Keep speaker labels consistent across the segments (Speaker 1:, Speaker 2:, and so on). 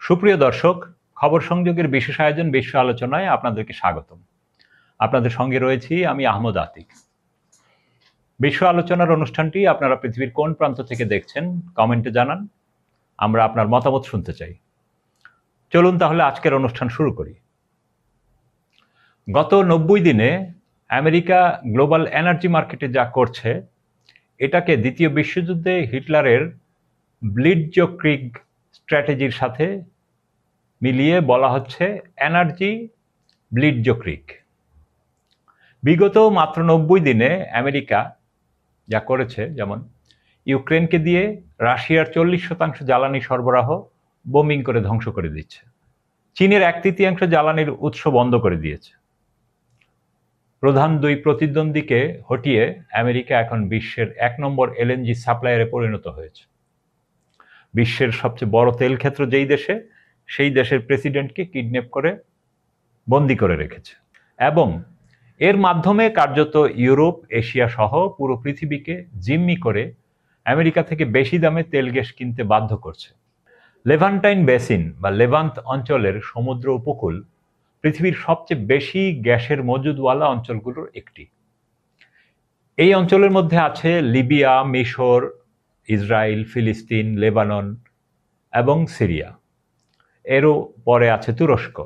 Speaker 1: সুপ্রিয় দর্শক, খবর সংযোগের বিশেষ আয়োজন বিশ্ব আলোচনায় আপনাদেরকে স্বাগতম। আপনাদের সঙ্গে রয়েছি আমি আহমদ আতিক। বিশ্ব আলোচনার অনুষ্ঠানটি আপনারা পৃথিবীর কোন প্রান্ত থেকে দেখছেন কমেন্টে জানান, আমরা আপনার মতামত শুনতে চাই। চলুন তাহলে আজকের অনুষ্ঠান শুরু করি। গত 90 দিনে আমেরিকা গ্লোবাল এনার্জি মার্কেটে যা করছে, এটাকে দ্বিতীয় বিশ্বযুদ্ধে হিটলারের ব্লিটজক্রিগ স্ট্র্যাটেজির সাথে মিলিয়ে বলা হচ্ছে এনার্জি ব্লিটজক্রিগ। বিগত মাত্র 90 দিনে আমেরিকা যা করেছে, যেমন ইউক্রেনকে দিয়ে রাশিয়ার 40% জ্বালানি সরবরাহ বোমিং করে ধ্বংস করে দিচ্ছে, চীনের 1/3 জ্বালানির উৎস বন্ধ করে দিয়েছে। প্রধান দুই প্রতিদ্বন্দ্বীকে হটিয়ে আমেরিকা এখন বিশ্বের 1 নম্বর এলএনজি সাপ্লায়ারে পরিণত হয়েছে। বিশ্বের সবচেয়ে বড় তেল ক্ষেত্র যেই দেশে, সেই দেশের প্রেসিডেন্টকে কিডন্যাপ করে বন্দি করে রেখেছে এবং এর মাধ্যমে কার্যত ইউরোপ, এশিয়া সহ পুরো পৃথিবীকে জিম্মি করে আমেরিকা থেকে বেশি দামে তেল গ্যাস কিনতে বাধ্য করছে। লেভান্টাইন বেসিন বা লেভান্ত অঞ্চলের সমুদ্র উপকূল পৃথিবীর সবচেয়ে বেশি গ্যাসের মজুদওয়ালা অঞ্চলগুলোর একটি। এই অঞ্চলের মধ্যে আছে লিবিয়া, মিশর, ইসরায়েল, ফিলিস্তিন, লেবানন এবং সিরিয়া। এরও পরে আছে তুরস্ক।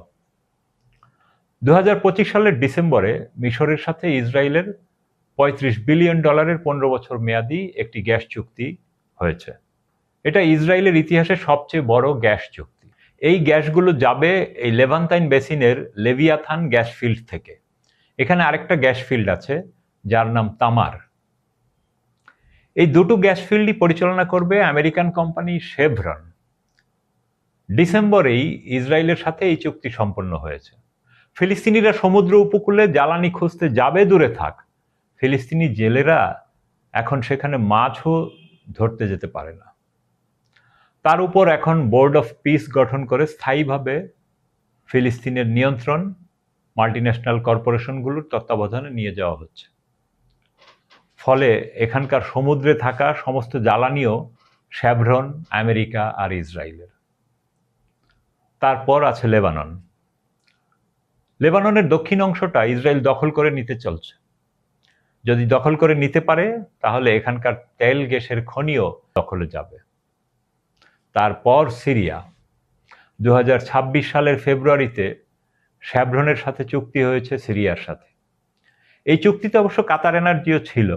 Speaker 1: 2025 সালের ডিসেম্বরে মিশরের সাথে ইসরায়েলের $35 বিলিয়ন 15 বছর মেয়াদী একটি গ্যাস চুক্তি হয়েছে। এটা ইসরায়েলের ইতিহাসে সবচেয়ে বড় গ্যাস চুক্তি। এই গ্যাসগুলো যাবে এই লেভান্তাইন বেসিনের লেভিয়াথান গ্যাস ফিল্ড থেকে। এখানে আরেকটা গ্যাস ফিল্ড আছে যার নাম তামার। এই দুটো গ্যাস ফিল্ডই পরিচালনা করবে আমেরিকান কোম্পানি শেভরন। ডিসেম্বরেই ইসরায়েলের সাথে এই চুক্তি সম্পন্ন হয়েছে। ফিলিস্তিনিরা সমুদ্র উপকূলে জ্বালানি খুঁজতে যাবে দূরে থাক, ফিলিস্তিনি জেলেরা এখন সেখানে মাছও ধরতে যেতে পারে না। তার উপর এখন বোর্ড অফ পিস গঠন করে স্থায়ীভাবে ফিলিস্তিনের নিয়ন্ত্রণ মাল্টিন্যাশনাল কর্পোরেশনগুলোর তত্ত্বাবধানে নিয়ে যাওয়া হচ্ছে। ফলে এখানকার সমুদ্রে থাকা সমস্ত জ্বালানিও শেভরন, আমেরিকা আর ইসরায়েলের। তারপর আছে লেবানন। লেবাননের দক্ষিণ অংশটা ইসরায়েল দখল করে নিতে চলছে। যদি দখল করে নিতে পারে তাহলে এখানকার তেল গ্যাসের খনিও দখলে যাবে। তারপর সিরিয়া। 2026 সালের ফেব্রুয়ারিতে শেভরনের সাথে চুক্তি হয়েছে সিরিয়ার সাথে। এই চুক্তিতে অবশ্য কাতার এনার্জিও ছিল।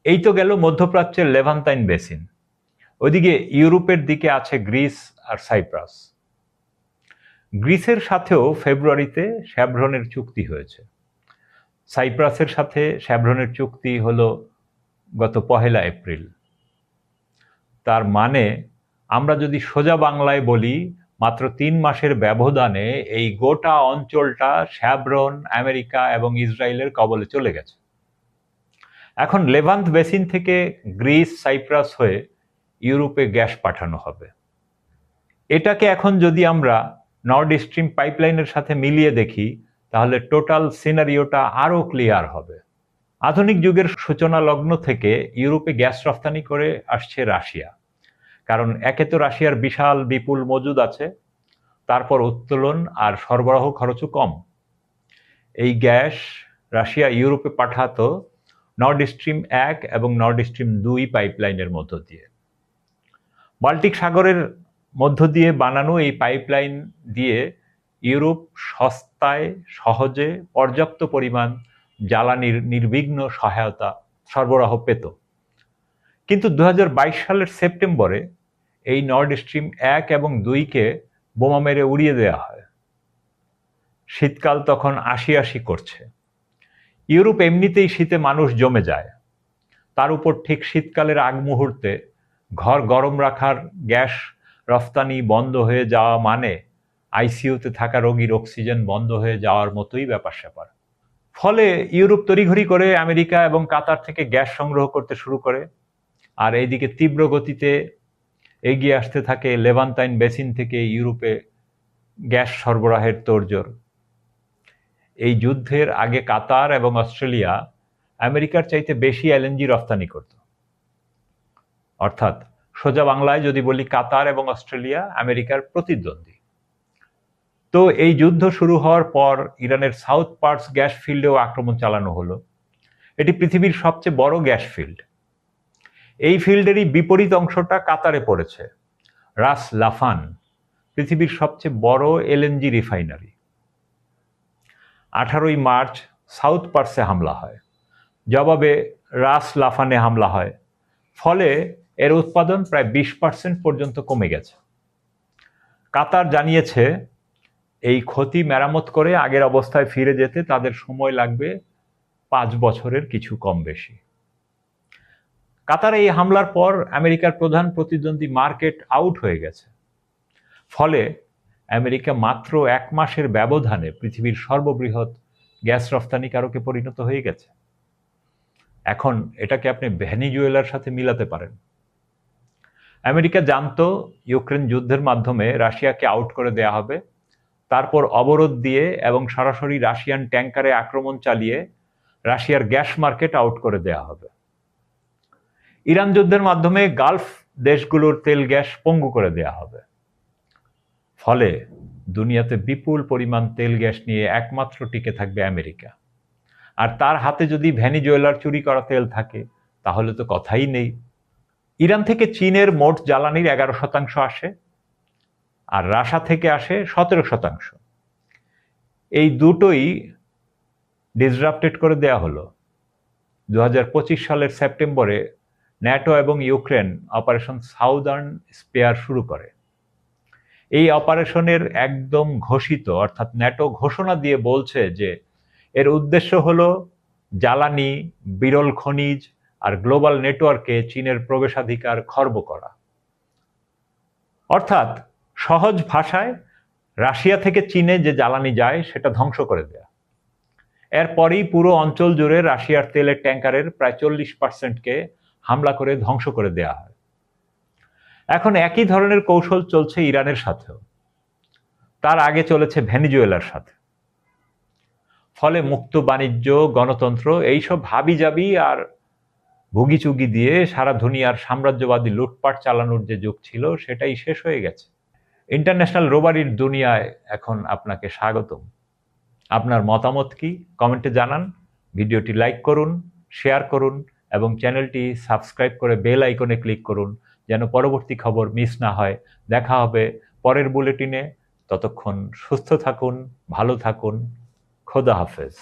Speaker 1: এই তো গেল মধ্যপ্রাচ্যের লেভান্তাইন বেসিন। ওইদিকে ইউরোপের দিকে আছে গ্রিস আর সাইপ্রাস। গ্রিসের সাথেও ফেব্রুয়ারিতে শেভরনের চুক্তি হয়েছে। সাইপ্রাসের সাথে শেভরনের চুক্তি হলো গত 1 এপ্রিল। তার মানে আমরা যদি সোজা বাংলায় বলি, মাত্র 3 মাসের ব্যবধানে এই গোটা অঞ্চলটা শেভরন, আমেরিকা এবং ইসরায়েলের কবলে চলে গেছে। এখন লেভান্ত বেসিন থেকে গ্রিস, সাইপ্রাস হয়ে ইউরোপে গ্যাস পাঠানো হবে। এটাকে এখন যদি আমরা নর্ড স্ট্রিম পাইপলাইনের সাথে মিলিয়ে দেখি, তাহলে টোটাল সিনারিওটা আরও ক্লিয়ার হবে। আধুনিক যুগের সূচনা লগ্ন থেকে ইউরোপে গ্যাস রফতানি করে আসছে রাশিয়া। কারণ একে তো রাশিয়ার বিশাল বিপুল মজুদ আছে, তারপর উত্তোলন আর সরবরাহ খরচও কম। এই গ্যাস রাশিয়া ইউরোপে পাঠাতো নর্ড স্ট্রিম 1 এবং নর্ড স্ট্রিম 2 পাইপলাইনের মধ্য দিয়ে। বাল্টিক সাগরের মধ্য দিয়ে বানানো এই পাইপলাইন দিয়ে ইউরোপ সস্তায় সহজে পর্যাপ্ত পরিমাণ জ্বালানির নির্বিঘ্ন সহায়তা সরবরাহ পেত। কিন্তু 2022 সালের সেপ্টেম্বরে এই নর্ড স্ট্রিম 1 এবং 2কে বোমা মেরে উড়িয়ে দেওয়া হয়। শীতকাল তখন আসি করছে। ইউরোপ এমনিতেই শীতে মানুষ জমে যায়, তার উপর ঠিক শীতকালের আগ মুহূর্তে ঘর গরম রাখার গ্যাস রফতানি বন্ধ হয়ে যাওয়া মানে আইসিইউতে থাকা রোগীর অক্সিজেন বন্ধ হয়ে যাওয়ার মতোই ব্যাপার স্যাপার। ফলে ইউরোপ তড়িঘড়ি করে আমেরিকা এবং কাতার থেকে গ্যাস সংগ্রহ করতে শুরু করে, আর এইদিকে তীব্র গতিতে এগিয়ে আসতে থাকে লেভান্তাইন বেসিন থেকে ইউরোপে গ্যাস সরবরাহের তোড়জোড়। এই যুদ্ধের আগে কাতার এবং অস্ট্রেলিয়া আমেরিকার চাইতে বেশি এলএনজি রফতানি করত। অর্থাৎ সোজা বাংলায় যদি বলি, কাতার এবং অস্ট্রেলিয়া আমেরিকার প্রতিদ্বন্দ্বী। তো এই যুদ্ধ শুরু হওয়ার পর ইরানের সাউথ পার্স গ্যাস ফিল্ডেও আক্রমণ চালানো হলো। এটি পৃথিবীর সবচেয়ে বড় গ্যাস ফিল্ড। এই ফিল্ডেরই বিপরীত অংশটা কাতারে পড়েছে। রাস লাফান পৃথিবীর সবচেয়ে বড় এলএনজি রিফাইনারি। 18ই মার্চ সাউথ পার্সে হামলা হয়, জবাবে রাস লাফানে হামলা হয়, ফলে এর উৎপাদন প্রায় 20% পর্যন্ত কমে গেছে। কাতার জানিয়েছে এই ক্ষতি মেরামত করে আগের অবস্থায় ফিরে যেতে তাদের সময় লাগবে 5 বছরের কিছু কম বেশি। কাতারে এই হামলার পর আমেরিকার প্রধান প্রতিদ্বন্দ্বী মার্কেট আউট হয়ে গেছে, ফলে আমেরিকা মাত্র 1 মাসের ব্যবধানে পৃথিবীর সর্ববৃহৎ গ্যাস রফতানিকারকে পরিণত হয়ে গেছে। এখন এটাকে আপনি ভেনিজুয়েলার সাথে মিলাতে পারেন। আমেরিকা জানতো ইউক্রেন যুদ্ধের মাধ্যমে রাশিয়াকে আউট করে দেয়া হবে, তারপর অবরোধ দিয়ে এবং সরাসরি রাশিয়ান ট্যাঙ্কারে আক্রমণ চালিয়ে রাশিয়ার গ্যাস মার্কেট আউট করে দেয়া হবে। ইরান যুদ্ধের মাধ্যমে গালফ দেশগুলোর তেল গ্যাস পঙ্গু করে দেয়া হবে। ফলে দুনিয়াতে বিপুল পরিমাণ তেল গ্যাস নিয়ে একমাত্র টিকে থাকবে আমেরিকা। আর তার হাতে যদি ভেনিজুয়েলার চুরি করা তেল থাকে তাহলে তো কথাই নেই। ইরান থেকে চীনের মোট জ্বালানির 11% আসে, আর রাশিয়া থেকে আসে 17%। এই দুটোই ডিসরাপ্টেড করে দেয়া হলো। 2025 সালের সেপ্টেম্বরে ন্যাটো এবং ইউক্রেন অপারেশন সাউদার্ন স্পেয়ার শুরু করে। এই অপারেশনের একদম ঘোষিত, অর্থাৎ ন্যাটো ঘোষণা দিয়ে বলছে যে এর উদ্দেশ্য হলো জ্বালানি, বিরল খনিজ আর গ্লোবাল নেটওয়ার্কে চীনের প্রবেশাধিকার খর্ব করা। অর্থাৎ সহজ ভাষায় রাশিয়া থেকে চীনে যে জ্বালানি যায় সেটা ধ্বংস করে দেয়া। এরপরই পুরো অঞ্চল জুড়ে রাশিয়ার তেলের ট্যাঙ্কারের প্রায় 40%কে হামলা করে ধ্বংস করে দেয়া হয়। এখন একই ধরনের কৌশল চলছে ইরানের সাথেও, তার আগে চলেছে ভেনিজুয়েলার সাথে। ফলে মুক্ত বাণিজ্য, গণতন্ত্র এইসব হাবিজাবি আর ভুগিচুগি দিয়ে সারা দুনিয়ার সাম্রাজ্যবাদী লুটপাট চালানোর যে যুগ ছিল সেটাই শেষ হয়ে গেছে। ইন্টারন্যাশনাল রোবারির দুনিয়ায় এখন আপনাকে স্বাগতম। আপনার মতামত কি কমেন্টে জানান, ভিডিওটি লাইক করুন, শেয়ার করুন এবং চ্যানেলটি সাবস্ক্রাইব করে বেল আইকনে ক্লিক করুন যেন পরবর্তী খবর মিস না হয়। দেখা হবে পরের বুলেটিনে। ততক্ষণ সুস্থ থাকুন, ভালো থাকুন। খোদা হাফেজ।